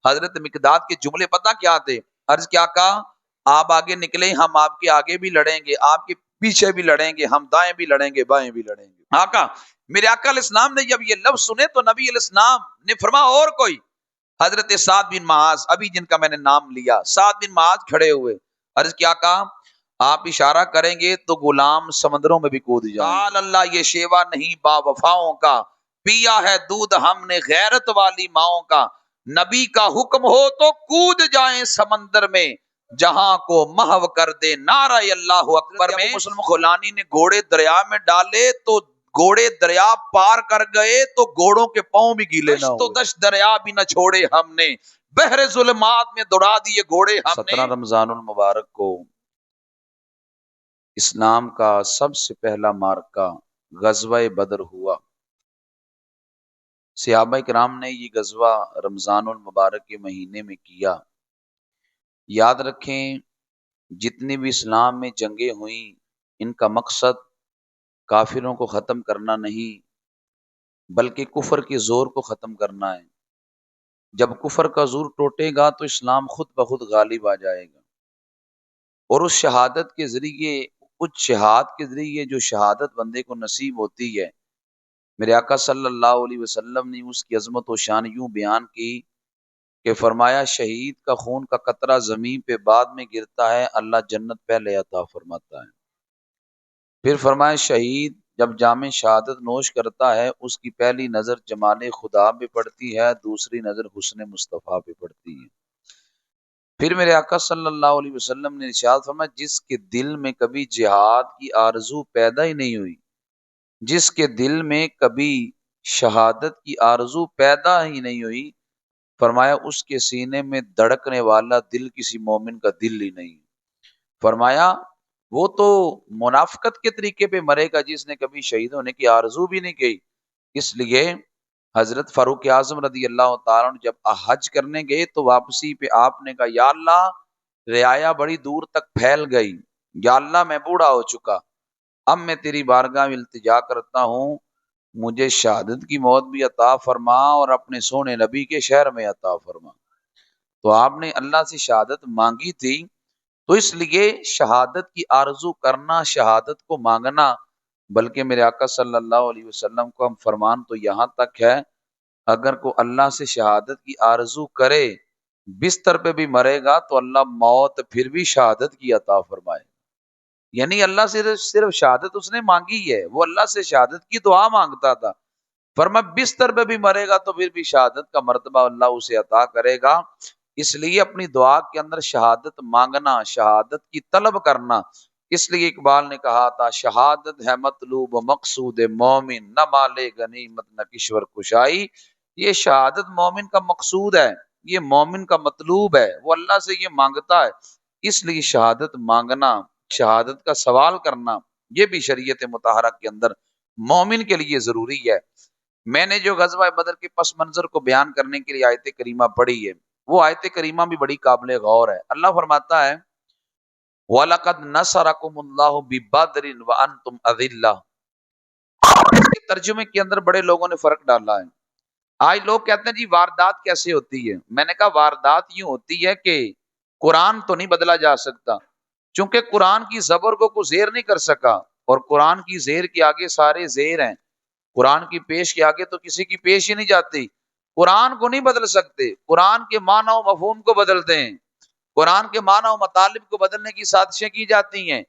حضرت مقداد کے جملے پتہ کیا تھے؟ عرض کیا کہا؟ آپ آگے نکلیں، ہم آپ کے آگے بھی لڑیں گے، آپ کے پیچھے بھی لڑیں گے، ہم دائیں بھی لڑیں گے، بائیں بھی لڑیں گے۔ آقا میرے آقا علیہ السلام نے جب یہ لفظ سنے تو نبی علیہ السلام نے فرمایا اور کوئی؟ حضرت سعد بن معاذ، ابھی جن کا میں نے نام لیا، سعد بن معاذ کھڑے ہوئے۔ عرض کیا کہا؟ آپ اشارہ کریں گے تو غلام سمندروں میں بھی کود جائیں۔ تعالی اللہ، یہ شیوا نہیں با وفاؤں کا، پیا ہے دودھ ہم نے غیرت والی ماؤں کا، نبی کا حکم ہو تو کود جائیں سمندر میں، جہاں کو محو کر دے نعرہ اللہ اکبر میں۔ مسلم خولانی نے گھوڑے دریا میں ڈالے تو گھوڑے دریا پار کر گئے تو گھوڑوں کے پاؤں بھی گیلے نہ ہوئے۔ تو دش دریا بھی نہ چھوڑے ہم نے، بحر ظلمات میں دوڑا دیے گھوڑے ہم نے۔ 17 رمضان المبارک کو اسلام کا سب سے پہلا معرکہ غزوہ بدر ہوا۔ صحابہ کرام نے یہ غزوہ رمضان المبارک کے مہینے میں کیا۔ یاد رکھیں، جتنی بھی اسلام میں جنگیں ہوئیں، ان کا مقصد کافروں کو ختم کرنا نہیں بلکہ کفر کے زور کو ختم کرنا ہے۔ جب کفر کا زور ٹوٹے گا تو اسلام خود بخود غالب آ جائے گا، اور اس شہادت کے ذریعے، اس جہاد کے ذریعے جو شہادت بندے کو نصیب ہوتی ہے، میرے آقا صلی اللہ علیہ وسلم نے اس کی عظمت و شان یوں بیان کی کہ فرمایا شہید کا خون کا قطرہ زمین پہ بعد میں گرتا ہے، اللہ جنت پہلے عطا فرماتا ہے۔ پھر فرمایا شہید جب جام شہادت نوش کرتا ہے، اس کی پہلی نظر جمال خدا پہ پڑتی ہے، دوسری نظر حسن مصطفیٰ پہ پڑتی ہے۔ پھر میرے آقا صلی اللہ علیہ وسلم نے ارشاد فرمایا جس کے دل میں کبھی جہاد کی آرزو پیدا ہی نہیں ہوئی، جس کے دل میں کبھی شہادت کی آرزو پیدا ہی نہیں ہوئی، فرمایا اس کے سینے میں دھڑکنے والا دل کسی مومن کا دل ہی نہیں۔ فرمایا وہ تو منافقت کے طریقے پہ مرے گا جس نے کبھی شہید ہونے کی آرزو بھی نہیں کی۔ اس لیے حضرت فاروق اعظم رضی اللہ تعالیٰ عنہ جب حج کرنے گئے تو واپسی پہ آپ نے کہا یا اللہ رعایا بڑی دور تک پھیل گئی، یا اللہ میں بوڑھا ہو چکا، اب میں تیری بارگاہ میں التجا کرتا ہوں، مجھے شہادت کی موت بھی عطا فرما اور اپنے سونے نبی کے شہر میں عطا فرما۔ تو آپ نے اللہ سے شہادت مانگی تھی، تو اس لیے شہادت کی آرزو کرنا، شہادت کو مانگنا، بلکہ میرے آقا صلی اللہ علیہ وسلم کو ہم فرمان تو یہاں تک ہے، اگر کو اللہ سے شہادت کی آرزو کرے، بستر پہ بھی مرے گا تو اللہ موت پھر بھی شہادت کی عطا فرمائے۔ یعنی اللہ سے صرف شہادت اس نے مانگی ہے، وہ اللہ سے شہادت کی دعا مانگتا تھا، فرمایا بستر پہ بھی مرے گا تو پھر بھی شہادت کا مرتبہ اللہ اسے عطا کرے گا۔ اس لیے اپنی دعا کے اندر شہادت مانگنا، شہادت کی طلب کرنا۔ اس لیے اقبال نے کہا تھا شہادت ہے مطلوب مقصود مومن، نہ مال غنیمت نہ کشور کشائی۔ یہ شہادت مومن کا مقصود ہے، یہ مومن کا مطلوب ہے، وہ اللہ سے یہ مانگتا ہے۔ اس لیے شہادت مانگنا، شہادت کا سوال کرنا، یہ بھی شریعت مطہرہ کے اندر مومن کے لیے ضروری ہے۔ میں نے جو غزوہ بدر کے پس منظر کو بیان کرنے کے لیے آیت کریمہ پڑھی ہے، وہ آیت کریمہ بھی بڑی قابل غور ہے۔ اللہ فرماتا ہے وَلَقَدْ نَصَرَكُمُ اللَّهُ بِبَدْرٍ وَأَنْتُمْ أَذِلَّةٌ۔ اس کے ترجمے کے اندر بڑے لوگوں نے فرق ڈالا ہے۔ آج لوگ کہتے ہیں جی واردات کیسے ہوتی ہے؟ میں نے کہا واردات یوں ہوتی ہے کہ قرآن تو نہیں بدلا جا سکتا، چونکہ قرآن کی زبر کو کوئی زیر نہیں کر سکا، اور قرآن کی زیر کے آگے سارے زیر ہیں، قرآن کی پیش کے آگے تو کسی کی پیش ہی نہیں جاتی۔ قرآن کو نہیں بدل سکتے، قرآن کے معنی و مفہوم کو بدلتے ہیں، قرآن کے معنی و مطالب کو بدلنے کی سازشیں کی جاتی ہیں۔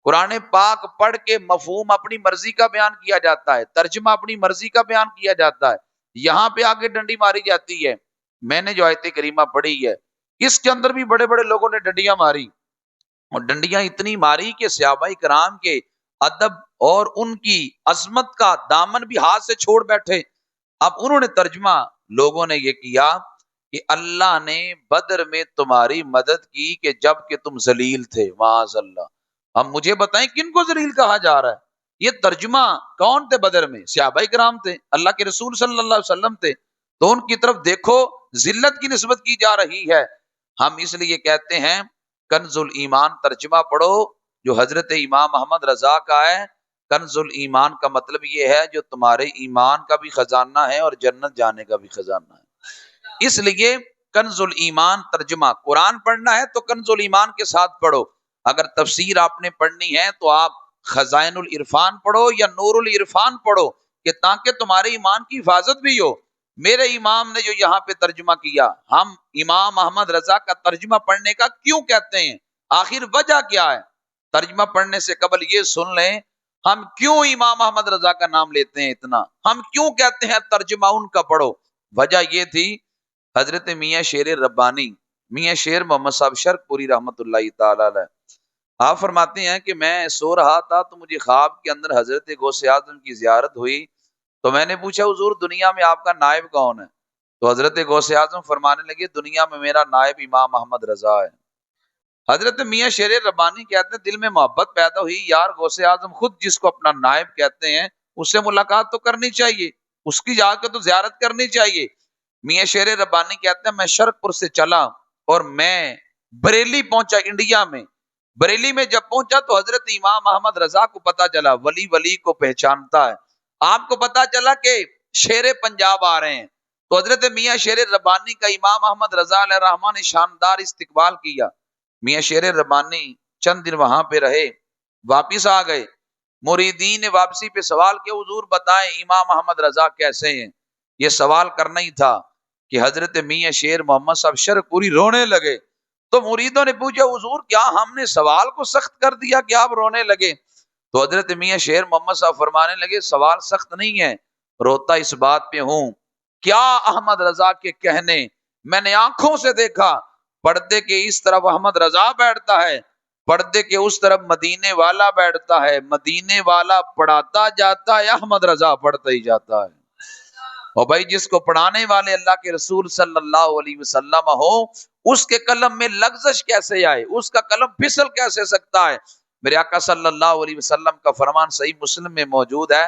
قرآن پاک پڑھ کے مفہوم اپنی مرضی کا بیان کیا جاتا ہے، ترجمہ اپنی مرضی کا بیان کیا جاتا ہے، یہاں پہ آگے ڈنڈی ماری جاتی ہے۔ میں نے جو آیت کریمہ پڑھی ہے اس کے اندر بھی بڑے بڑے لوگوں نے ڈنڈیاں ماری، اور ڈنڈیاں اتنی ماری کہ صحابہ کرام کے ادب اور ان کی عظمت کا دامن بھی ہاتھ سے چھوڑ بیٹھے۔ اب انہوں نے ترجمہ، لوگوں نے یہ کیا کہ اللہ نے بدر میں تمہاری مدد کی کہ جب کہ تم ذلیل تھے، معاذ اللہ۔ اب مجھے بتائیں کن کو ذلیل کہا جا رہا ہے؟ یہ ترجمہ کون تھے بدر میں؟ صحابہ کرام تھے، اللہ کے رسول صلی اللہ علیہ وسلم تھے، تو ان کی طرف دیکھو ذلت کی نسبت کی جا رہی ہے۔ ہم اس لیے کہتے ہیں کنز الایمان ترجمہ پڑھو جو حضرت امام محمد رضا کا ہے۔ کنز الایمان کا مطلب یہ ہے جو تمہارے ایمان کا بھی خزانہ ہے اور جنت جانے کا بھی خزانہ ہے۔ اس لیے کنز الایمان ترجمہ، قرآن پڑھنا ہے تو کنز الایمان کے ساتھ پڑھو، اگر تفسیر آپ نے پڑھنی ہے تو آپ خزائن العرفان پڑھو یا نور العرفان پڑھو، کہ تاکہ تمہارے ایمان کی حفاظت بھی ہو۔ میرے امام نے جو یہاں پہ ترجمہ کیا، ہم امام احمد رضا کا ترجمہ پڑھنے کا کیوں کہتے ہیں، آخر وجہ کیا ہے؟ ترجمہ پڑھنے سے قبل یہ سن لیں ہم کیوں امام احمد رضا کا نام لیتے ہیں، اتنا ہم کیوں کہتے ہیں ترجمہ ان کا پڑھو۔ وجہ یہ تھی، حضرت میاں شیر ربانی، میاں شیر محمد صاحب شرق پوری رحمت اللہ تعالی علیہ، آپ فرماتے ہیں کہ میں سو رہا تھا تو مجھے خواب کے اندر حضرت غوث اعظم کی زیارت ہوئی، تو میں نے پوچھا حضور دنیا میں آپ کا نائب کون ہے؟ تو حضرت غوث اعظم فرمانے لگے دنیا میں میرا نائب امام احمد رضا ہے۔ حضرت میاں شیر ربانی کہتے ہیں دل میں محبت پیدا ہوئی، یار غوث اعظم خود جس کو اپنا نائب کہتے ہیں اس سے ملاقات تو کرنی چاہیے، اس کی جا کے تو زیارت کرنی چاہیے۔ میاں شیر ربانی کہتے ہیں میں شرق پور سے چلا اور میں بریلی پہنچا، انڈیا میں بریلی میں جب پہنچا تو حضرت امام احمد رضا کو پتا چلا، ولی ولی کو پہچانتا ہے، آپ کو پتا چلا کہ شیر پنجاب آ رہے ہیں، تو حضرت میاں شیر ربانی کا امام احمد رضا علیہ الرحمہ نے شاندار استقبال کیا۔ میاں شیر ربانی چند دن وہاں پہ رہے، واپس آ گئے، مریدین نے واپسی پہ سوال کیا حضور بتائیں امام احمد رضا کیسے ہیں؟ یہ سوال کرنا ہی تھا کہ حضرت میاں شیر محمد صاحب شرق پوری رونے لگے، تو مریدوں نے پوچھا حضور کیا ہم نے سوال کو سخت کر دیا کہ آپ رونے لگے؟ تو حضرت میاں شیر محمد صاحب فرمانے لگے سوال سخت نہیں ہے، روتا اس بات پہ ہوں کیا احمد رضا کے کہنے میں نے آنکھوں سے دیکھا، پردے کے اس طرف احمد رضا بیٹھتا ہے، پردے کے اس طرف مدینے والا بیٹھتا ہے، مدینے والا پڑھاتا جاتا ہے، احمد رضا پڑھتا ہی جاتا ہے۔ اور بھائی جس کو پڑھانے والے اللہ کے رسول صلی اللہ علیہ وسلم ہو، اس کے قلم میں لغزش کیسے آئے، اس کا قلم پھسل کیسے سکتا ہے؟ میرے آقا صلی اللہ علیہ وسلم کا فرمان صحیح مسلم میں موجود ہے،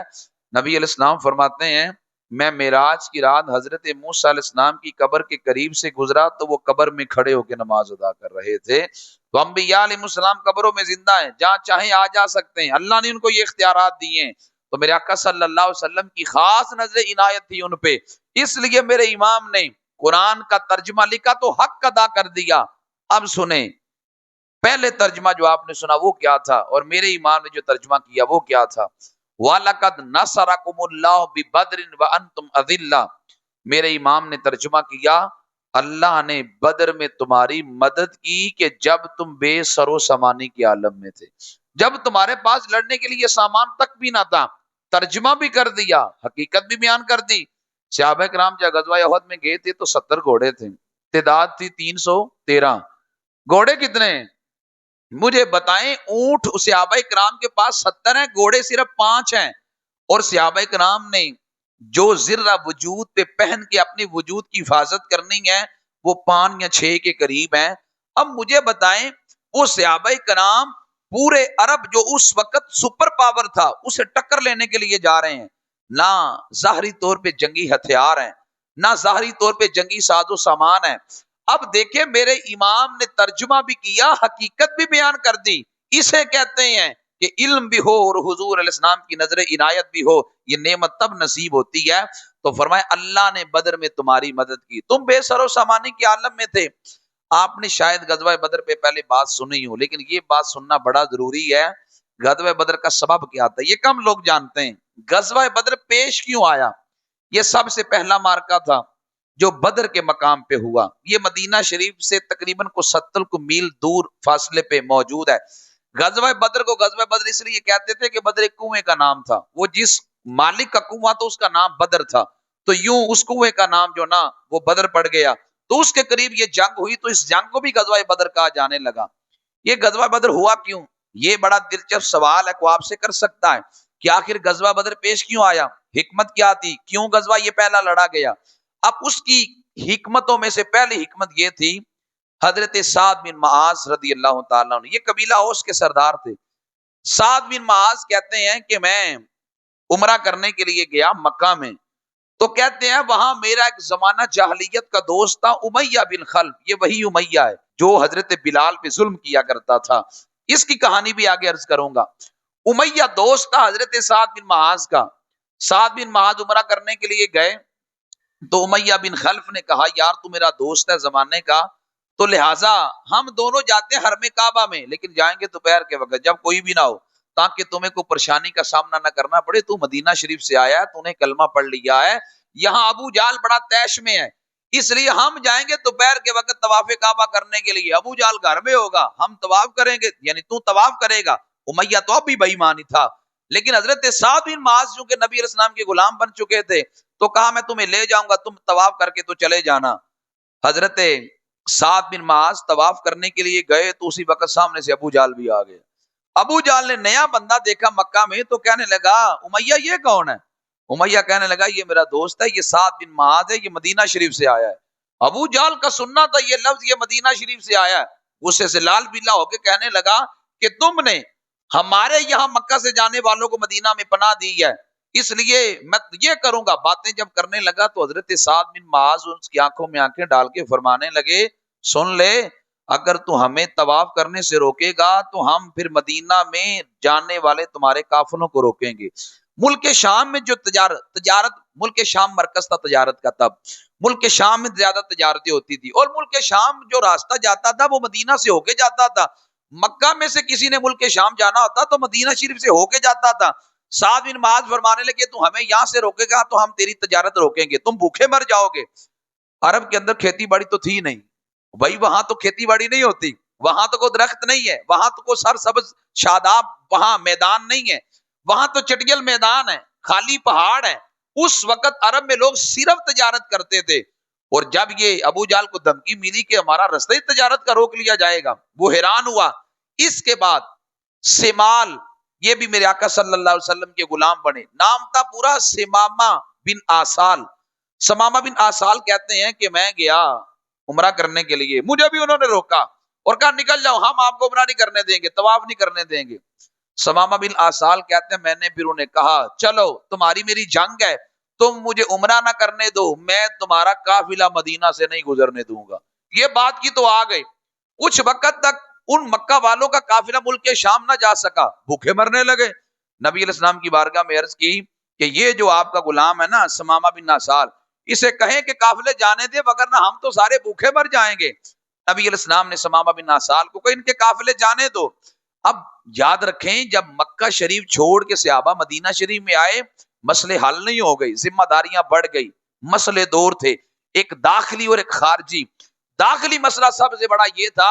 نبی علیہ السلام فرماتے ہیں میں معراج کی رات حضرت موسیٰ علیہ السلام کی قبر کے قریب سے گزرا تو وہ قبر میں کھڑے ہو کے نماز ادا کر رہے تھے، تو انبیاء علیہ السلام قبروں میں زندہ ہیں، جہاں چاہیں آ جا سکتے ہیں، اللہ نے ان کو یہ اختیارات دیے ہیں، تو میرے آقا صلی اللہ علیہ وسلم کی خاص نظر عنایت تھی ان پہ، اس لیے میرے امام نے قرآن کا ترجمہ لکھا تو حق ادا کر دیا۔ اب سنیں پہلے ترجمہ جو آپ نے سنا وہ کیا تھا، اور میرے امام نے جو ترجمہ کیا وہ کیا تھا، وَلَقَدْ نَصَرَكُمُ اللَّهُ بِبَدْرٍ وَأَنْتُمْ أَذِلَّةٌ، میرے امام نے ترجمہ کیا اللہ نے بدر میں تمہاری مدد کی کہ جب تم بے سر و سامانی کے عالم میں تھے، جب تمہارے پاس لڑنے کے لیے سامان تک بھی نہ تھا، ترجمہ بھی کر دیا، حقیقت بھی بیان کر دی۔ صحابہ کرام جب غزوہ احد میں گئے تھے تو 70 گھوڑے تھے، تعداد تھی 313، گھوڑے کتنے ہیں مجھے بتائیں؟ اونٹ صحابہ کرام کے پاس 70 ہیں، گھوڑے صرف 5 ہیں، اور صحابہ کرام نے جو ذرہ وجود پہ پہن کے اپنی وجود کی حفاظت کرنی ہے وہ 5 یا 6 کے قریب ہیں۔ اب مجھے بتائیں وہ صحابہ کرام پورے عرب جو اس وقت سپر پاور تھا اسے ٹکر لینے کے لیے جا رہے ہیں، نہ ظاہری طور پہ جنگی ہتھیار ہیں، نہ ظاہری طور پہ جنگی ساز و سامان ہے۔ اب دیکھیں میرے امام نے ترجمہ بھی کیا، حقیقت بھی بیان کر دی، اسے کہتے ہیں کہ علم بھی ہو اور حضور علیہ السلام کی نظر عنایت بھی ہو، یہ نعمت تب نصیب ہوتی ہے۔ تو فرمایا اللہ نے بدر میں تمہاری مدد کی، تم بے سر و سامانی کے عالم میں تھے۔ آپ نے شاید غزوہ بدر پہ پہلے بات سنی ہو، لیکن یہ بات سننا بڑا ضروری ہے، غزوہ بدر کا سبب کیا تھا یہ کم لوگ جانتے ہیں۔ غزوہ بدر پیش کیوں آیا؟ یہ سب سے پہلا مارکا تھا جو بدر کے مقام پہ ہوا، یہ مدینہ شریف سے تقریباً کو 70 میل دور فاصلے پہ موجود ہے۔ غزوہ بدر کو غزوہ بدر اس لیے کہتے تھے کہ بدر ایک کنویں کا نام تھا، وہ جس مالک کا کنواں تو اس کا نام بدر تھا، تو یوں اس کنویں کا نام جو نا وہ بدر پڑ گیا، تو اس کے قریب یہ جنگ ہوئی تو اس جنگ کو بھی غزوہ بدر کہا جانے لگا۔ یہ غزوہ بدر ہوا کیوں؟ یہ بڑا دلچسپ سوال ہے، کوئی آپ سے کر سکتا ہے کہ آخر غزوہ بدر پیش کیوں آیا، حکمت کیا تھی، کیوں غزوہ یہ پہلا لڑا گیا؟ اب اس کی حکمتوں میں سے پہلی حکمت یہ تھی، حضرت سعد بن معاذ رضی اللہ تعالیٰ عنہ، یہ قبیلہ اوس کے سردار تھے۔ سعد بن معاذ کہتے ہیں کہ میں عمرہ کرنے کے لیے گیا مکہ میں، تو کہتے ہیں وہاں میرا ایک زمانہ جاہلیت کا دوست تھا امیہ بن خلف، یہ وہی امیہ ہے جو حضرت بلال پہ ظلم کیا کرتا تھا، اس کی کہانی بھی آگے عرض کروں گا۔ امیہ دوست تھا حضرت سعد بن معاذ کا۔ سعد بن معاذ عمرہ کرنے کے لیے گئے تو امیہ بن خلف نے کہا یار تو میرا دوست ہے زمانے کا، تو لہٰذا ہم دونوں جاتے ہیں حرم کعبہ میں، لیکن جائیں گے دوپہر کے وقت جب کوئی بھی نہ ہو، تاکہ تمہیں کوئی پریشانی کا سامنا نہ کرنا پڑے۔ تو مدینہ شریف سے آیا ہے، تو نے کلمہ پڑھ لیا ہے، یہاں ابو جال بڑا تیش میں ہے، اس لیے ہم جائیں گے دوپہر کے وقت طواف کعبہ کرنے کے لیے، ابو جال گھر میں ہوگا، ہم طواف کریں گے، یعنی تو طواف کرے گا۔ امیہ تو اب بھی بے ایمانی تھا، لیکن حضرت سعد بن معاذ چونکہ نبی علیہ السلام کے غلام بن چکے تھے، تو کہا میں تمہیں لے جاؤں گا، تم طواف کر کے تو چلے جانا۔ حضرت سعد بن معاذ طواف کرنے کے لیے گئے تو اسی وقت سامنے سے ابو جال بھی آ گئے۔ ابو جال نے نیا بندہ دیکھا مکہ میں تو کہنے لگا امیہ یہ کون ہے؟ امیہ کہنے لگا یہ میرا دوست ہے، یہ سعد بن معاذ ہے، یہ مدینہ شریف سے آیا ہے۔ ابو جال کا سننا تھا یہ لفظ یہ مدینہ شریف سے آیا ہے، غصے سے لال پیلا ہو کے کہنے لگا کہ تم نے ہمارے یہاں مکہ سے جانے والوں کو مدینہ میں پناہ دی ہے، اس لیے میں یہ کروں گا۔ باتیں جب کرنے لگا تو حضرت سعد بن معاذ اس کی آنکھوں میں آنکھیں ڈال کے فرمانے لگے سن لے، اگر تو ہمیں طواف کرنے سے روکے گا تو ہم پھر مدینہ میں جانے والے تمہارے قافلوں کو روکیں گے۔ ملک شام میں جو تجارت ملک شام مرکز تھا تجارت کا، تب ملک شام میں زیادہ تجارتیں ہوتی تھی، اور ملک شام جو راستہ جاتا تھا وہ مدینہ سے ہو کے جاتا تھا۔ مکہ میں سے کسی نے ملک شام جانا ہوتا تو مدینہ شریف سے ہو کے جاتا تھا۔ سعد بن معاذ فرمانے لگے تو ہمیں یہاں سے روکے گا تو ہم تیری تجارت روکیں گے، تم بھوکے مر جاؤ گے۔ عرب کے اندر کھیتی باڑی تو تھی نہیں بھائی، وہاں تو کھیتی باڑی نہیں ہوتی، وہاں تو کوئی درخت نہیں ہے، وہاں تو کوئی سرسبز شاداب وہاں میدان نہیں ہے، وہاں تو چٹیل میدان ہے، خالی پہاڑ ہے۔ اس وقت عرب میں لوگ صرف تجارت کرتے تھے، اور جب یہ ابو جال کو دھمکی ملی کہ ہمارا رستہ ہی تجارت کا روک لیا جائے گا، وہ حیران ہوا۔ اس کے بعد سمال، یہ بھی میرے آقا صلی اللہ علیہ وسلم کے غلام بنے، نام تھا پورا سمامہ بن آسال۔ سمامہ بن آسال کہتے ہیں کہ میں گیا عمرہ کرنے کے لیے، مجھے بھی انہوں نے روکا اور کہا نکل جاؤ، ہم آپ کو عمرہ نہیں کرنے دیں گے، طواف نہیں کرنے دیں گے۔ سمامہ بن آسال کہتے ہیں میں نے پھر انہیں کہا چلو تمہاری میری جنگ ہے، تم مجھے عمرہ نہ کرنے دو، میں تمہارا قافلہ مدینہ سے نہیں گزرنے دوں گا۔ یہ بات کی تو آ گئے، کچھ وقت تک ان مکہ والوں کا قافلہ ملک شام نہ جا سکا، بھوکے مرنے لگے۔ نبی علیہ السلام کی بارگاہ میں عرض کی کہ یہ جو آپ کا غلام ہے نا سمامہ بن آسال، اسے کہیں کہ قافلے جانے دے، وگرنہ ہم تو سارے بھوکے مر جائیں گے۔ نبی علیہ السلام نے سمامہ بن آسال کو کہ ان کے قافلے جانے دو۔ اب یاد رکھیں جب مکہ شریف چھوڑ کے صحابہ مدینہ شریف میں آئے، مسئلے حل نہیں ہو گئی، ذمہ داریاں بڑھ گئی، مسئلے دور تھے، ایک داخلی اور ایک خارجی۔ داخلی مسئلہ سب سے بڑا یہ تھا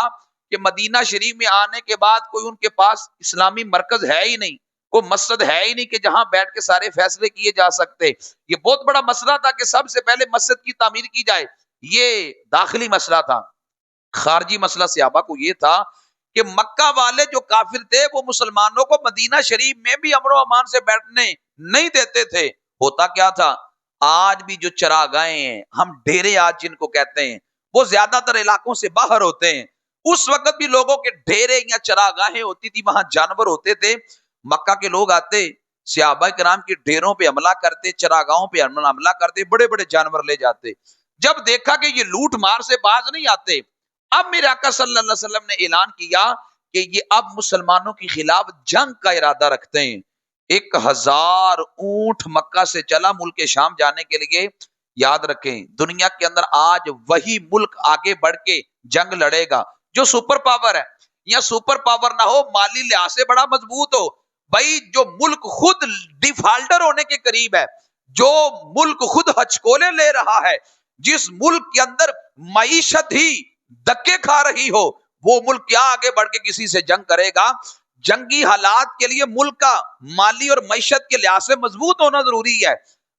کہ مدینہ شریف میں آنے کے بعد کوئی ان کے پاس اسلامی مرکز ہے ہی نہیں، کوئی مسجد ہے ہی نہیں کہ جہاں بیٹھ کے سارے فیصلے کیے جا سکتے۔ یہ بہت بڑا مسئلہ تھا کہ سب سے پہلے مسجد کی تعمیر کی جائے، یہ داخلی مسئلہ تھا۔ خارجی مسئلہ صحابہ کو یہ تھا کہ مکہ والے جو کافر تھے وہ مسلمانوں کو مدینہ شریف میں بھی امن و امان سے بیٹھنے نہیں دیتے تھے۔ ہوتا کیا تھا، آج بھی جو چراگاہیں ہیں، ہم ڈیرے آج جن کو کہتے ہیں، وہ زیادہ تر علاقوں سے باہر ہوتے ہیں۔ اس وقت بھی لوگوں کے ڈیرے یا چراگاہیں ہوتی تھی، وہاں جانور ہوتے تھے۔ مکہ کے لوگ آتے، صحابہ کرام کے ڈیروں پہ حملہ کرتے، چراگاہوں پہ حملہ کرتے، بڑے بڑے جانور لے جاتے۔ جب دیکھا کہ یہ لوٹ مار سے باز نہیں آتے، اب میرے آقا صلی اللہ علیہ وسلم نے اعلان کیا کہ یہ اب مسلمانوں کے خلاف جنگ کا ارادہ رکھتے ہیں۔ 1000 اونٹ مکہ سے چلا ملک شام جانے کے لیے۔ یاد رکھیں دنیا کے اندر آج وہی ملک آگے بڑھ کے جنگ لڑے گا جو سپر پاور ہے، یا سپر پاور نہ ہو مالی لحاظ سے بڑا مضبوط ہو، بھائی جو ملک خود ڈیفالٹر ہونے کے قریب ہے، جو ملک خود ہچکولے لے رہا ہے، جس ملک کے اندر معیشت ہی دکے کھا رہی ہو، وہ ملک کیا آگے بڑھ کے کسی سے جنگ کرے گا؟ جنگی حالات کے لیے ملک کا مالی اور معیشت کے لحاظ سے مضبوط ہونا ضروری ہے۔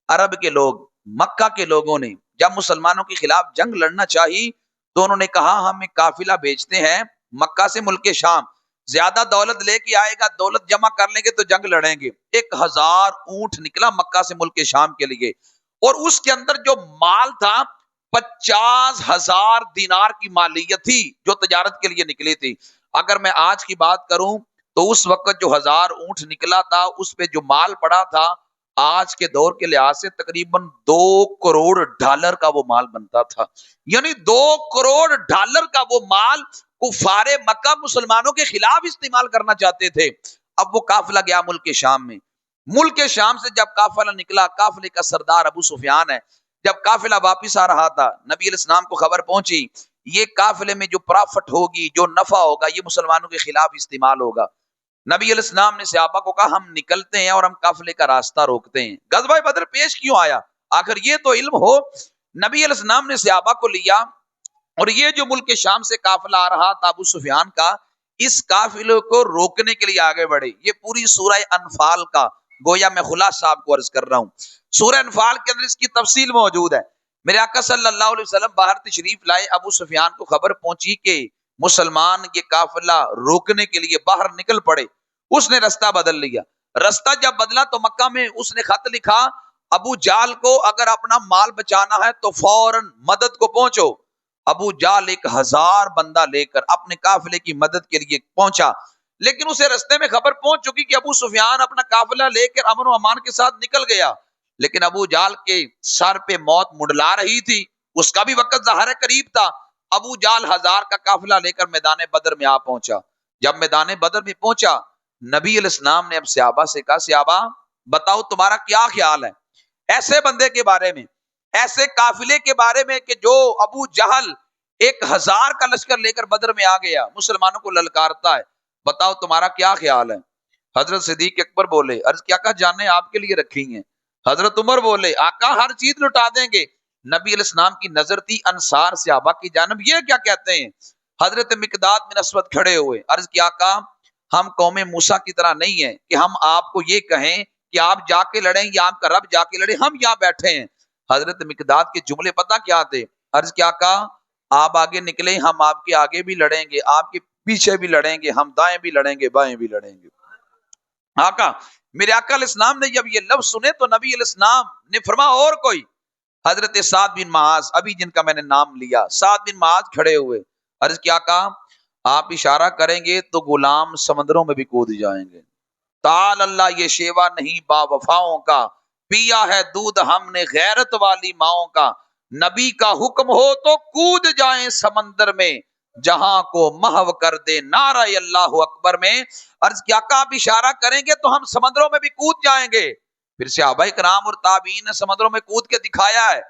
عرب کے لوگ، مکہ کے لوگوں نے جب مسلمانوں کے خلاف جنگ لڑنا چاہی تو انہوں نے کہا ہم ایک قافلہ بھیجتے ہیں مکہ سے ملک شام، زیادہ دولت لے کے آئے گا، دولت جمع کر لیں گے تو جنگ لڑیں گے۔ 1000 اونٹ نکلا مکہ سے ملک شام کے لیے، اور اس کے اندر جو مال تھا 50,000 دینار کی مالیت تھی جو تجارت کے لیے نکلی تھی۔ اگر میں آج کی بات کروں تو اس وقت جو 1000 اونٹ نکلا تھا اس پہ جو مال پڑا تھا آج کے دور کے لحاظ سے تقریباً 2 کروڑ ڈالر کا وہ مال بنتا تھا، یعنی 2 کروڑ ڈالر کا وہ مال کفار مکہ مسلمانوں کے خلاف استعمال کرنا چاہتے تھے۔ اب وہ قافلہ گیا ملک شام میں، ملک شام سے جب قافلہ نکلا، قافلے کا سردار ابو سفیان ہے، جب قافلہ واپس آ رہا تھا، نبی علیہ السلام کو خبر پہنچی یہ قافلے میں جو پرافٹ ہوگی، جو نفع ہوگا، یہ مسلمانوں کے خلاف استعمال ہوگا۔ نبی علیہ السلام نے صحابہ کو کہا ہم نکلتے ہیں اور ہم قافلے کا راستہ روکتے ہیں۔ غزوہ بدر پیش کیوں آیا؟ آخر یہ تو علم ہو۔ نبی علیہ السلام نے صحابہ کو لیا اور یہ جو ملک شام سے قافلہ آ رہا تھا ابو سفیان کا، اس قافلے کو روکنے کے لیے آگے بڑھے۔ یہ پوری سورہ انفال کا گویا میں خلاصہ آپ کو عرض کر رہا ہوں۔ سورہ انفال کے اندر اس کی تفصیل موجود ہے۔ میرے آقا صلی اللہ علیہ وسلم باہر تشریف لائے، ابو سفیان کو خبر پہنچی کہ مسلمان یہ قافلہ روکنے کے لیے باہر نکل پڑے۔ اس نے رستہ بدل لیا۔ رستہ جب بدلا تو مکہ میں اس نے خط لکھا ابو جال کو اگر اپنا مال بچانا ہے تو فوراً مدد کو پہنچو۔ ابو جال 1000 بندہ لے کر اپنے قافلے کی مدد کے لیے پہنچا، لیکن اسے رستے میں خبر پہنچ چکی کہ ابو سفیان اپنا قافلہ لے کر امن و امان کے ساتھ نکل گیا۔ لیکن ابو جال کے سر پہ موت منڈلا رہی تھی، اس کا بھی وقت ظاہر قریب تھا۔ ابو جال 1000 کا قافلہ لے کر میدان بدر میں آ پہنچا۔ جب میدان بدر میں پہنچا، نبی علیہ السلام نے اب صحابہ سے کہا صحابہ بتاؤ تمہارا کیا خیال ہے ایسے بندے کے بارے میں، ایسے قافلے کے بارے میں کہ جو ابو جہل 1000 کا لشکر لے کر بدر میں آ گیا، مسلمانوں کو للکارتا ہے، بتاؤ تمہارا کیا خیال ہے؟ حضرت صدیق اکبر بولے عرض کیا کہا جانیں آپ کے لیے رکھی ہیں۔ حضرت عمر بولے آقا ہر چیز لٹا دیں گے۔ نبی علیہ السلام کی نظر تھی انصار صحابہ کی جانب، یہ کیا کہتے ہیں؟ حضرت مقداد بن اسود کھڑے ہوئے، عرض کیا آقا ہم قوم موسیٰ کی طرح نہیں ہیں کہ ہم آپ کو یہ کہیں کہ آپ جا کے لڑیں یا آپ کا رب جا کے لڑے، ہم یہاں بیٹھے ہیں۔ حضرت مقداد کے جملے پتہ کیا تھے؟ عرض کیا آقا آپ آگے نکلیں، ہم آپ کے آگے بھی لڑیں گے، آپ کے پیچھے بھی لڑیں گے، ہم دائیں بھی لڑیں گے، بائیں بھی لڑیں گے۔ آقا میرے آقا علیہ السلام نے جب یہ لفظ سنے تو نبی علیہ السلام نے فرمایا اور کوئی؟ حضرت سعد بن معاذ، ابھی جن کا میں نے نام لیا، سعد بن معاذ کھڑے ہوئے، عرض کیا کہا آپ اشارہ کریں گے تو غلام سمندروں میں بھی کود جائیں گے۔ تعال اللہ یہ شیوا نہیں با وفاؤں کا، پیا ہے دودھ ہم نے غیرت والی ماؤں کا، نبی کا حکم ہو تو کود جائیں سمندر میں، جہاں کو محو کر دے نعرہ اللہ اکبر میں۔ عرض کیا کہ آپ اشارہ کریں گے تو ہم سمندروں میں بھی کود جائیں گے۔ پھر صحابہ کرام اور تابعین نے سمندروں میں کود کے دکھایا ہے۔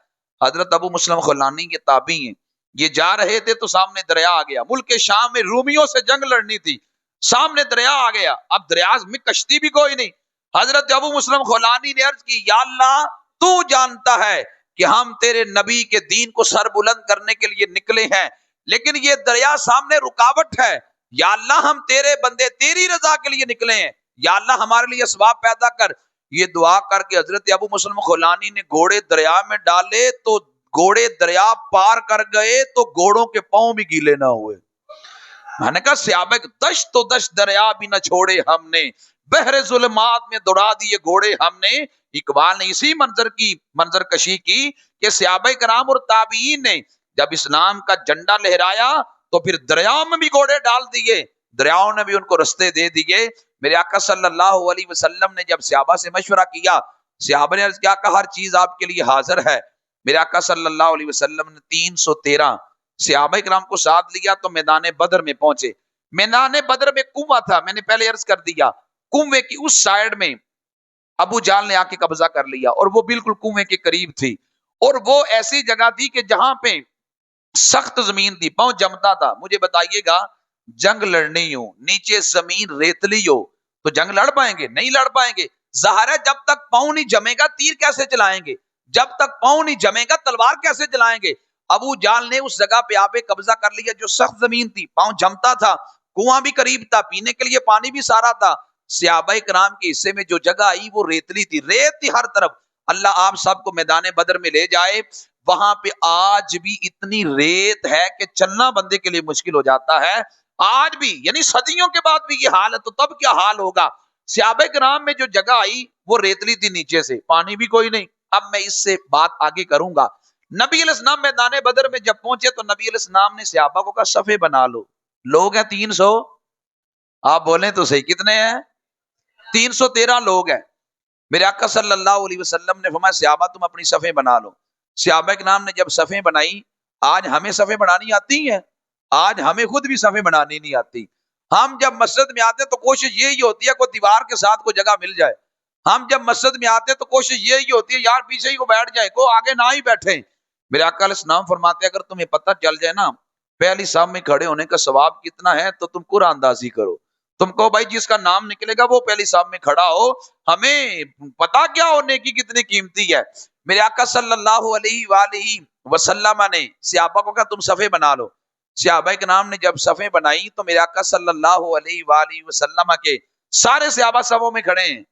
حضرت ابو مسلم خولانی کے تابعی ہیں، یہ جا رہے تھے تو سامنے دریا آ گیا، ملک شام میں رومیوں سے جنگ لڑنی تھی، سامنے دریا آ گیا، اب دریا میں کشتی بھی کوئی نہیں۔ حضرت ابو مسلم خولانی نے عرض کی یا اللہ تو جانتا ہے کہ ہم تیرے نبی کے دین کو سر بلند کرنے کے لیے نکلے ہیں، لیکن یہ دریا سامنے رکاوٹ ہے، یا اللہ ہم تیرے بندے تیری رضا کے لیے نکلے ہیں، یا اللہ ہمارے لیے اسباب پیدا کر۔ یہ دعا کر کے حضرت ابو مسلم خولانی نے گھوڑے دریا میں ڈالے تو گھوڑے دریا پار کر گئے تو گھوڑوں کے پاؤں بھی گیلے نہ ہوئے۔ میں نے کہا صحابہ دشت تو دشت دریا بھی نہ چھوڑے ہم نے، بحر ظلمات میں دوڑا دیے گھوڑے ہم نے۔ اقبال نے اسی منظر کشی کی کہ صحابہ کرام اور تابعین نے جب اسلام کا جھنڈا لہرایا تو پھر دریاؤں میں بھی گھوڑے ڈال دیے، دریاؤں نے بھی ان کو رستے دے دیے۔ میرے آقا صلی اللہ علیہ وسلم نے جب صحابہ سے مشورہ کیا، صحابہ نے عرض کیا کہ ہر چیز آپ کے لیے حاضر ہے۔ میرے آقا صلی اللہ علیہ وسلم نے 313 صحابہ کرام کو ساتھ لیا تو میدان بدر میں پہنچے۔ میدان بدر میں کنواں تھا، میں نے پہلے عرض کر دیا، کنویں کی اس سائیڈ میں ابو جال نے آ کے قبضہ کر لیا اور وہ بالکل کنویں کے قریب تھی، اور وہ ایسی جگہ تھی کہ جہاں پہ سخت زمین تھی، پاؤں جمتا تھا۔ مجھے بتائیے گا جنگ لڑنی ہو، نیچے زمین ریتلی ہو تو جنگ لڑ پائیں گے؟ نہیں لڑ پائیں گے۔ ظاہر ہے جب تک پاؤں نہیں جمے گا تیر کیسے چلائیں گے، جب تک پاؤں نہیں جمے گا تلوار کیسے چلائیں گے؟ ابو جال نے اس جگہ پہ آپے قبضہ کر لیا جو سخت زمین تھی، پاؤں جمتا تھا، کنواں بھی قریب تھا، پینے کے لیے پانی بھی سارا تھا۔ صحابہ کرام کے حصے میں جو جگہ آئی وہ ریتلی تھی، ریت تھی ہر طرف۔ اللہ آپ سب کو میدان بدر میں لے جائے، وہاں پہ آج بھی اتنی ریت ہے کہ چلنا بندے کے لیے مشکل ہو جاتا ہے آج بھی، یعنی صدیوں کے بعد بھی یہ حال ہے تو تب کیا حال ہوگا۔ صحابہ کرام میں جو جگہ آئی وہ ریتلی تھی، نیچے سے پانی بھی کوئی نہیں۔ اب میں اس سے بات آگے کروں گا۔ نبی علیہ السلام میدان بدر میں جب پہنچے تو نبی علیہ السلام نے صحابہ کو کہا صفے بنا لو۔ لوگ ہیں 300، آپ بولیں تو صحیح کتنے ہیں؟ 313 لوگ ہیں۔ میرے آقا صلی اللہ علیہ وسلم نے فرمایا صحابہ تم اپنی صفیں بنا لو۔ صحابہ کے نام نے جب صفیں بنائی، آج ہمیں صفیں بنانی آتی ہیں؟ آج ہمیں خود بھی صفیں بنانی نہیں آتی۔ ہم جب مسجد میں آتے ہیں تو کوشش یہی ہوتی ہے کوئی دیوار کے ساتھ کوئی جگہ مل جائے، ہم جب مسجد میں آتے تو کوشش یہی ہوتی ہے یار پیچھے ہی کو بیٹھ جائے، کو آگے نہ ہی بیٹھے۔ میرے آقا علیہ السلام فرماتے ہیں اگر تمہیں پتہ چل جائے نا پہلی صف میں کھڑے ہونے کا ثواب کتنا ہے تو تم قرآن اندازی کرو، تم کہو بھائی جس کا نام نکلے گا وہ پہلی صف میں کھڑا ہو، ہمیں پتا کیا ہونے کی کتنی قیمتی ہے۔ میرے آقا صلی اللہ علیہ وآلہ وسلم نے صحابہ کو کہا تم صفیں بنا لو، صحابہ کرام نے جب صفیں بنائی تو میرے آقا صلی اللہ علیہ وآلہ وسلم کے سارے صحابہ صفوں میں کھڑے ہیں۔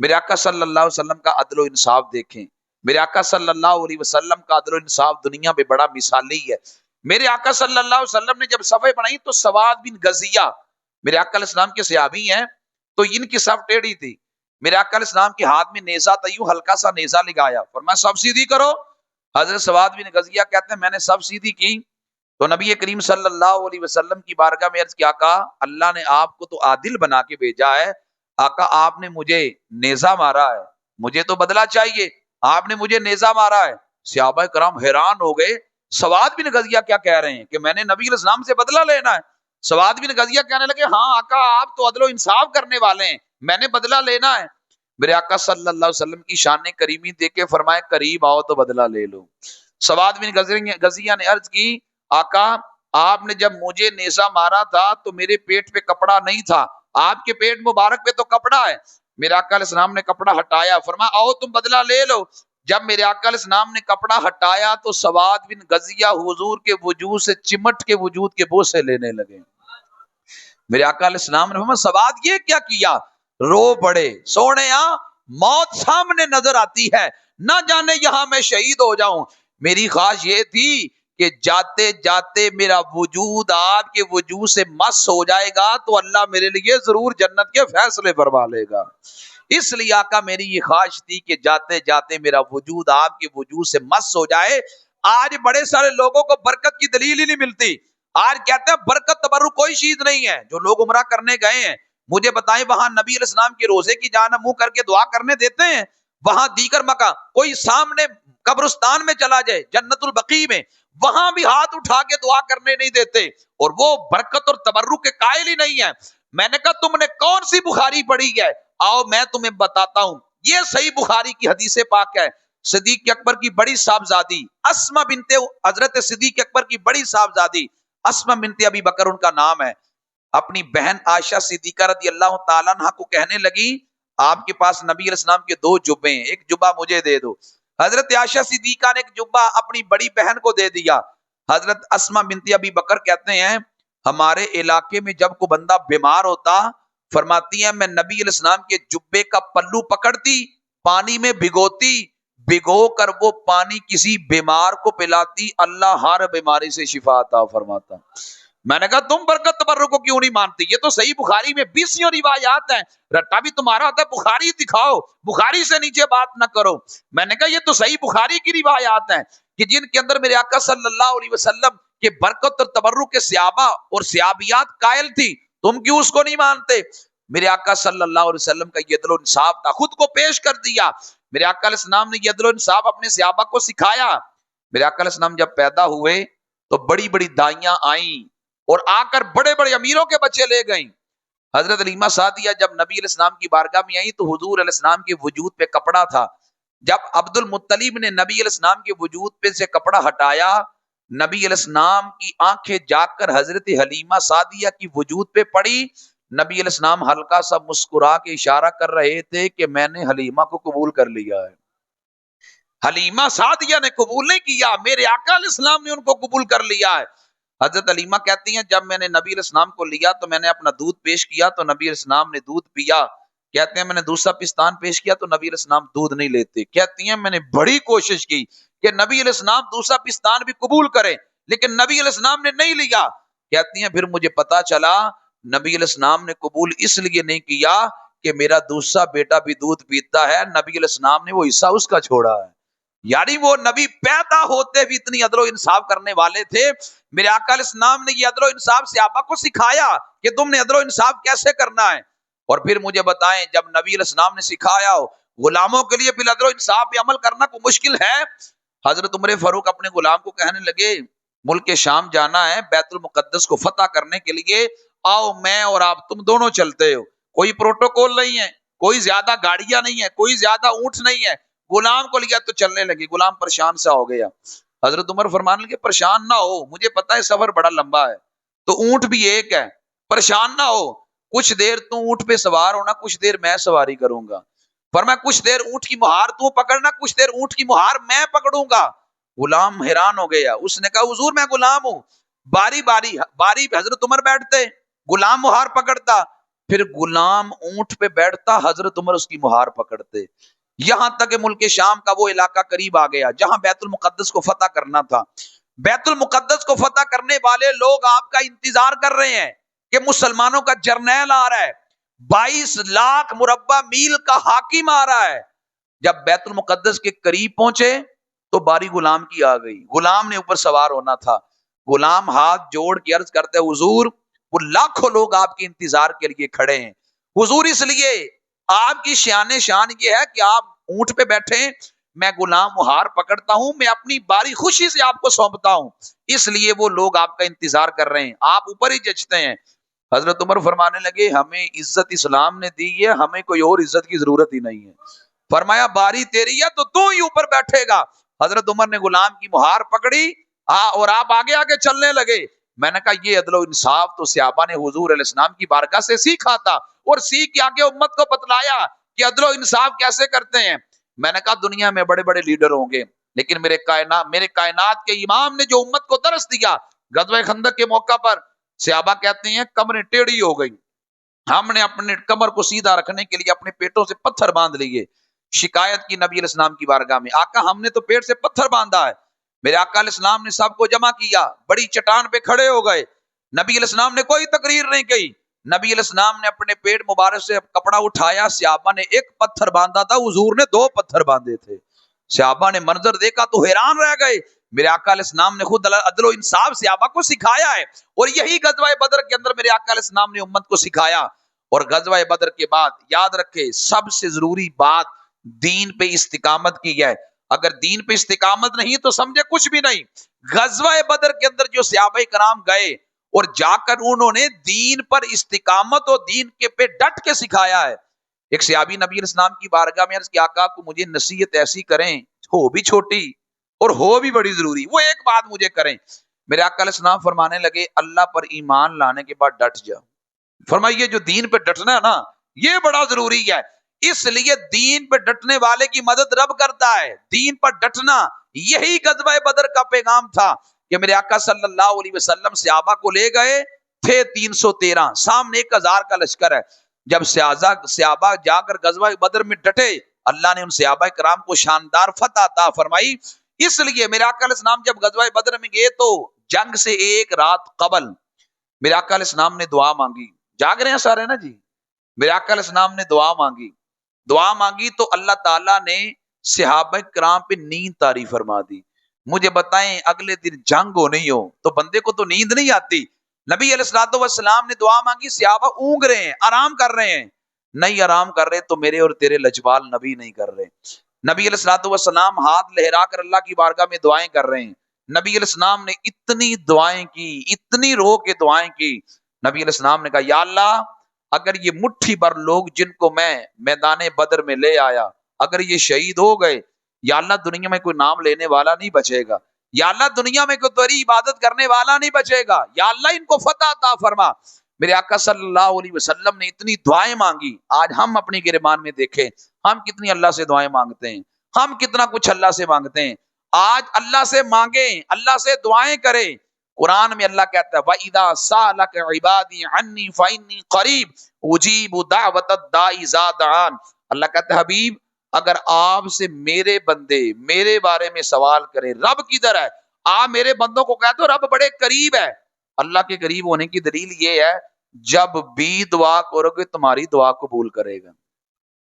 میرے آقا صلی اللہ علیہ وسلم کا عدل و انصاف دیکھیں، میرے آقا صلی اللہ علیہ وسلم کا عدل و انصاف دنیا میں بڑا مثالی ہے۔ میرے آقا صلی اللہ علیہ وسلم نے جب صفیں بنائی تو سواد بن غزیہ میرے آقا علیہ السلام کے صحابی ہیں، تو ان کی صف ٹیڑھی تھی، میرے آقا علیہ السلام کے ہاتھ میں نیزہ تھا، یوں ہلکا سا نیزہ لگایا، فرمایا صف سیدھی کرو۔ حضرت سواد بن غزیہ کہتے ہیں میں نے صف سیدھی کی تو نبی کریم صلی اللہ علیہ وسلم کی بارگاہ میں عرض کیا، کہا اللہ نے آپ کو تو عادل بنا کے بھیجا ہے، آقا آپ نے مجھے نیزہ مارا ہے، مجھے تو بدلہ چاہیے، آپ نے مجھے نیزہ مارا ہے۔ صحابہ کرام حیران ہو گئے، سواد بن غزیہ کیا کہہ رہے ہیں کہ میں نے نبی علیہ السلام سے بدلہ لینا ہے؟ سواد بن غزیہ کہنے لگے ہاں آقا آپ تو عدل و انصاف کرنے والے ہیں، میں نے بدلہ لینا ہے۔ میرے آقا صلی اللہ علیہ وسلم کی شان کریمی دیکھ کے فرمائے قریب آؤ تو بدلہ لے لو۔ سواد بن غزیہ نے عرض کی آقا آپ نے جب مجھے نیزہ مارا تھا تو میرے پیٹ پہ کپڑا نہیں تھا، آپ کے پیٹ مبارک پہ تو کپڑا ہے۔ میرے آقا علیہ السلام نے کپڑا ہٹایا، فرمایا آؤ تم بدلہ لے لو۔ جب میرے آقا علیہ السلام نے کپڑا ہٹایا تو سواد بن غزیہ حضور کے وجود سے چمٹ کے وجود کے بوسے لینے لگے۔ میرے آقا علیہ السلام نے فرمایا سواد یہ کیا کیا؟ رو پڑے، سونیا موت سامنے نظر آتی ہے، نہ جانے یہاں میں شہید ہو جاؤں، میری خواہش یہ تھی کہ جاتے جاتے میرا وجود آپ کے وجود سے مس ہو جائے گا تو اللہ میرے لیے ضرور جنت کے فیصلے فرما لے گا، اس لیے آقا میری یہ خواہش تھی کہ جاتے جاتے میرا وجود آپ کے وجود سے مس ہو جائے۔ آج بڑے سارے لوگوں کو برکت کی دلیل ہی نہیں ملتی، آج کہتے ہیں برکت تبرک کوئی چیز نہیں ہے۔ جو لوگ عمرہ کرنے گئے ہیں مجھے بتائیں وہاں نبی علیہ السلام کے روزے کی جانب منہ کر کے دعا کرنے دیتے ہیں؟ وہاں دیگر مکہ کوئی سامنے قبرستان میں چلا جائے جنت البقیع میں وہاں بھی ہاتھ اٹھا کے دعا کرنے نہیں دیتے، اور وہ برکت اور تبرک کے قائل ہی نہیں ہے۔ میں نے کہا تم نے کون سی بخاری پڑھی ہے؟ آؤ میں تمہیں بتاتا ہوں، یہ صحیح بخاری کی حدیث پاک ہے۔ صدیق اکبر کی بڑی صاحبزادی اسما بنت حضرت صدیق اکبر کی بڑی صاحبزادی اسما بنت ابی بکر ان کا نام ہے، اپنی بہن عائشہ صدیقہ رضی اللہ تعالیٰ عنہ کو کہنے لگی آپ کے پاس نبی علیہ السلام کے دو جبے ہیں، ایک جبہ مجھے دے دو۔ حضرت عائشہ صدیقہ نے ایک جبہ اپنی بڑی بہن کو دے دیا۔ حضرت اسما بنت ابی بکر کہتے ہیں ہمارے علاقے میں جب کوئی بندہ بیمار ہوتا فرماتی ہے میں نبی علیہ السلام کے جبے کا پلو پکڑتی پانی میں بھگوتی، بھگو کر وہ پانی کسی بیمار کو پلاتی، اللہ ہر بیماری سے شفا عطا فرماتا۔ میں نے کہا تم برکت تبرک کو کیوں نہیں مانتی؟ یہ تو صحیح بخاری میں 20 روایات ہیں، رٹا بھی تمہارا ہوتا ہے بخاری دکھاؤ، بخاری سے نیچے بات نہ کرو۔ میں نے کہا یہ تو صحیح بخاری کی روایات ہیں کہ جن کے اندر میرے آقا صلی اللہ علیہ وسلم کے برکت اور تبرک کے صحابہ اور صحابیات قائل تھی، تم کیوں اس کو نہیں مانتے؟ میرے آقا صلی اللہ علیہ وسلم کا یہ عدل و انصاف تھا، خود کو پیش کر دیا۔ میرے آقا علیہ السلام نے یہ عدل و انصاف اپنے صحابہ کو سکھایا۔ میرے آقا علیہ السلام جب پیدا ہوئے تو بڑی بڑی دائیاں آئیں اور آ کر بڑے بڑے امیروں کے بچے لے گئیں۔ حضرت علیمہ سعدیہ جب نبی علیہ السلام کی بارگاہ میں آئی تو حضور علیہ السلام کے وجود پہ کپڑا تھا، جب عبد المطلب نے نبی علیہ السلام کے وجود پہ سے کپڑا ہٹایا نبی علیہ السلام کی آنکھیں جا کر حضرت حلیمہ سعدیہ کی وجود پہ پڑی، نبی علیہ السلام ہلکا سا مسکرا کے اشارہ کر رہے تھے کہ میں نے حلیمہ کو قبول کر لیا ہے۔ حلیمہ سعدیہ نے قبول نہیں کیا، میرے آقا علیہ السلام نے ان کو قبول کر لیا ہے۔ حضرت حلیمہ کہتی ہیں جب میں نے نبی علیہ السلام کو لیا تو میں نے اپنا دودھ پیش کیا تو نبی علیہ السلام نے دودھ پیا، کہتے ہیں میں نے دوسرا پستان پیش کیا تو نبی علیہ السلام دودھ نہیں لیتے، کہتی ہیں میں نے بڑی کوشش کی کہ نبی علیہ السلام دوسرا پستان بھی قبول کریں لیکن نبی علیہ السلام نے نہیں لیا، کہتی ہیں پھر مجھے پتا چلا نبی علیہ السلام نے قبول اس لیے نہیں کیا کہ میرا دوسرا بیٹا بھی دودھ پیتا ہے، نبی علیہ السلام نے وہ حصہ اس کا چھوڑا ہے۔ یعنی وہ نبی پیدا ہوتے بھی اتنی عدل و انصاف کرنے والے تھے۔ میرے آقا علیہ السلام نے یہ عدل و انصاف صحابہ کو سکھایا کہ تم نے عدل و انصاف کیسے کرنا ہے، اور پھر مجھے بتائیں جب نبی علیہ السلام نے سکھایا ہو غلاموں کے لیے پھر عدل و انصاف پہ عمل کرنا کوئی مشکل ہے؟ حضرت عمر فاروق اپنے غلام کو کہنے لگے ملک شام جانا ہے بیت المقدس کو فتح کرنے کے لیے، آؤ میں اور آپ تم دونوں چلتے ہو، کوئی پروٹوکول نہیں ہے، کوئی زیادہ گاڑیاں نہیں ہے، کوئی زیادہ اونٹ نہیں ہے، غلام کو لیا تو چلنے لگے، غلام پریشان سا ہو گیا۔ حضرت عمر فرمانے لگے پریشان نہ ہو، مجھے پتا ہے سفر بڑا لمبا ہے، تو اونٹ بھی ایک ہے، پریشان نہ ہو، کچھ دیر تو اونٹ پہ سوار ہونا، کچھ دیر میں سواری کروں گا۔ فرمایا کچھ دیر اونٹ کی مہار تو پکڑنا، کچھ دیر اونٹ کی مہار میں پکڑوں گا۔ غلام حیران ہو گیا، اس نے کہا حضور میں غلام ہوں۔ باری باری باری حضرت عمر بیٹھتے، غلام مہار پکڑتا، پھر غلام اونٹ پہ بیٹھتا، حضرت عمر اس کی مہار پکڑتے، یہاں تک کہ ملک شام کا وہ علاقہ قریب آ گیا جہاں بیت المقدس کو فتح کرنا تھا۔ بیت المقدس کو فتح کرنے والے لوگ آپ کا انتظار کر رہے ہیں کہ مسلمانوں کا جرنیل آ رہا ہے، 22 لاکھ مربع میل کا حاکم آ رہا ہے۔ جب بیت المقدس کے قریب پہنچے تو باری غلام کی آ گئی، غلام نے اوپر سوار ہونا تھا۔ غلام ہاتھ جوڑ کے عرض کرتے حضور وہ لاکھوں لوگ آپ کے انتظار کے لیے کھڑے ہیں، حضور اس لیے آپ کی شان یہ ہے کہ آپ اونٹ پہ بیٹھے، میں غلام مہار پکڑتا ہوں، میں اپنی باری خوشی سے آپ کو سونپتا ہوں، اس لیے وہ لوگ آپ کا انتظار کر رہے ہیں، آپ اوپر ہی جچتے ہیں۔ حضرت عمر فرمانے لگے ہمیں عزت اسلام نے دی ہے، ہمیں کوئی اور عزت کی ضرورت ہی نہیں ہے۔ فرمایا باری تیری ہے تو ہی اوپر بیٹھے گا۔ حضرت عمر نے غلام کی مہار پکڑی اور آپ آگے آگے چلنے لگے۔ میں نے کہا یہ عدل و انصاف تو صحابہ نے حضور علیہ السلام کی بارگاہ سے سیکھا تھا، اور سیکھ کے آگے امت کو بتلایا کہ عدل و انصاف کیسے کرتے ہیں۔ میں نے کہا دنیا میں بڑے بڑے لیڈر ہوں گے، لیکن میرے کائنات کے امام نے جو امت کو درس دیا، غزوہ خندق کے موقع پر صحابہ کہتے ہیں کمریں ٹیڑھی ہو گئی، ہم نے اپنے کمر کو سیدھا رکھنے کے لیے اپنے پیٹوں سے پتھر باندھ لیے، شکایت کی نبی علیہ السلام کی بارگاہ میں، آقا ہم نے تو پیٹ سے پتھر باندھا ہے۔ میرے آقا علیہ السلام نے سب کو جمع کیا، بڑی چٹان پہ کھڑے ہو گئے، نبی علیہ السلام نے کوئی تقریر نہیں کی، نبی علیہ السلام نے اپنے پیٹ مبارک سے کپڑا اٹھایا، صحابہ نے ایک پتھر باندھا تھا، حضور نے 2 پتھر باندھے تھے۔ صحابہ نے منظر دیکھا تو حیران رہ گئے۔ میرے آقا علیہ السلام نے خود عدل و انصاف صحابہ کو سکھایا ہے، اور یہی غزوہ بدر کے اندر میرے آقا علیہ السلام نے امت کو سکھایا۔ اور غزوہ بدر کے بعد یاد رکھے سب سے ضروری بات دین پہ استقامت کی ہے، اگر دین پہ استقامت نہیں تو سمجھے کچھ بھی نہیں۔ غزوہ بدر کے اندر جو صحابہ کرام گئے اور جا کر انہوں نے دین پر استقامت اور دین کے پہ ڈٹ کے سکھایا ہے۔ ایک صحابی نبی علیہ السلام کی بارگاہ میں عرض کہ آقا کو مجھے نصیحت ایسی کریں، ہو بھی چھوٹی اور ہو بھی بڑی ضروری، وہ ایک بات مجھے کریں۔ میرے آقا علیہ السلام فرمانے لگے اللہ پر ایمان لانے کے بعد ڈٹ جا۔ فرمائیے جو دین پہ ڈٹنا ہے نا یہ بڑا ضروری ہے، اس لیے دین پہ ڈٹنے والے کی مدد رب کرتا ہے۔ دین پر ڈٹنا یہی غزوہ بدر کا پیغام تھا کہ میرے آقا صلی اللہ علیہ وسلم صحابہ کو لے گئے تھے 313، سامنے 1000 کا لشکر ہے۔ جب صحابہ جا کر غزوہ بدر میں ڈٹے، اللہ نے ان صحابہ کرام کو شاندار فتح عطا فرمائی۔ اس لیے میرے آقا علیہ السلام جب غزوہ بدر میں گئے تو جنگ سے 1 رات قبل میرے آقا علیہ السلام نے دعا مانگی، جاگ رہے ہیں سارے نا جی، میرے آقا علیہ السلام نے دعا مانگی تو اللہ تعالیٰ نے صحابہ کرام پہ نیند طاری فرما دی۔ مجھے بتائیں اگلے دن جنگ ہو نہیں ہو تو بندے کو تو نیند نہیں آتی؟ نبی علیہ السلام نے دعا مانگی، صحابہ اونگ رہے ہیں، آرام کر رہے ہیں، نہیں آرام کر رہے تو میرے اور تیرے لجپال نبی نہیں کر رہے۔ نبی علیہ السلام ہاتھ لہرا کر اللہ کی بارگاہ میں دعائیں کر رہے ہیں۔ نبی علیہ السلام نے اتنی دعائیں کی، اتنی رو کے دعائیں کی۔ نبی علیہ السلام نے کہا یا اللہ اگر یہ مٹھی بھر لوگ جن کو میں میدان بدر میں لے آیا اگر یہ شہید ہو گئے، یا اللہ دنیا میں کوئی نام لینے والا نہیں بچے گا، یا اللہ دنیا میں کوئی تیری عبادت کرنے والا نہیں بچے گا، یا اللہ ان کو فتح عطا فرما۔ میرے آقا صلی اللہ علیہ وسلم نے اتنی دعائیں مانگی۔ آج ہم اپنی گرمان میں دیکھیں ہم کتنی اللہ سے دعائیں مانگتے ہیں، ہم کتنا کچھ اللہ سے مانگتے ہیں۔ آج اللہ سے مانگیں، اللہ سے دعائیں کریں۔ قرآن میں اللہ کہتا ہے وَإِذَا سَأَلَكَ عِبَادِي عَنِّي فَإِنِّي قَرِيبٌ أُجِيبُ دَعْوَةَ الدَّاعِ إِذَا دَعَانِ۔ اللہ کہتا ہے حبیب اگر آپ سے میرے بندے میرے بارے میں سوال کریں رب کدھر ہے، آپ میرے بندوں کو کہتے ہو رب بڑے قریب ہے۔ اللہ کے قریب ہونے کی دلیل یہ ہے جب بھی دعا کرو گے تمہاری دعا قبول کرے گا۔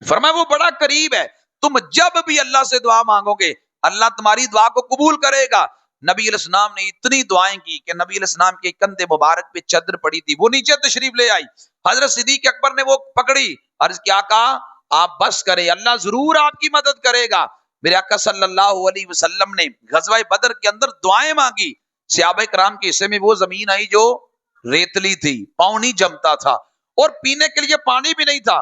فرمایا وہ بڑا قریب ہے، تم جب بھی اللہ سے دعا مانگو گے اللہ تمہاری دعا کو قبول کرے گا۔ نبی علیہ السلام نے اتنی دعائیں کی کہ نبی علیہ السلام کے کندھے مبارک پہ چادر پڑی تھی، وہ نیچے تشریف لے آئی، حضرت صدیق اکبر نے وہ پکڑی، عرض کیا کہا آپ بس کریں اللہ ضرور آپ کی مدد کرے گا۔ میرے آقا صلی اللہ علیہ وسلم نے غزوہ بدر کے اندر دعائیں مانگی، صحابہ کرام کے حصے میں وہ زمین آئی جو ریتلی تھی، پاؤں نہیں جمتا تھا اور پینے کے لیے پانی بھی نہیں تھا۔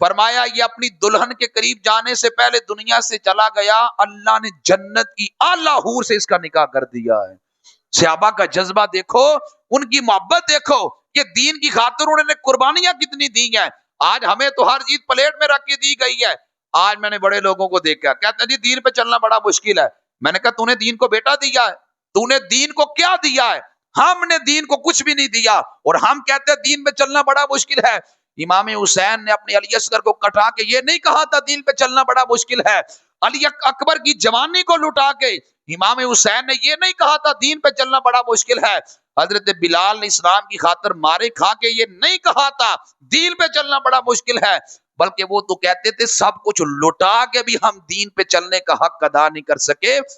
فرمایا یہ اپنی دلہن کے قریب جانے سے پہلے دنیا سے چلا گیا، اللہ نے جنت کی اعلیٰ حور سے اس کا نکاح کر دیا ہے۔ صحابہ کا جذبہ دیکھو، ان کی محبت دیکھو کہ دین کی خاطر انہوں نے قربانیاں کتنی دی ہیں۔ آج ہمیں تو ہر چیز پلیٹ میں رکھ کے دی گئی ہے۔ آج میں نے بڑے لوگوں کو دیکھا، کہتے ہیں جی دین پہ چلنا بڑا مشکل ہے۔ میں نے کہا تو نے دین کو بیٹا دیا ہے؟ تو نے دین کو کیا دیا ہے؟ ہم نے دین کو کچھ بھی نہیں دیا، اور ہم کہتے ہیں دین پہ چلنا بڑا مشکل ہے۔ امام حسین نے اپنے علی اصغر کو کٹا کے یہ نہیں کہا تھا دین پہ چلنا بڑا مشکل ہے۔ علی اکبر کی جوانی کو لٹا کے امام حسین نے یہ نہیں کہا تھا دین پہ چلنا بڑا مشکل ہے۔ حضرت بلال نے اسلام کی خاطر مارے کھا کے یہ نہیں کہا تھا دین پہ چلنا بڑا مشکل ہے، بلکہ وہ تو کہتے تھے سب کچھ لٹا کے بھی ہم دین پہ چلنے کا حق ادا نہیں کر سکے۔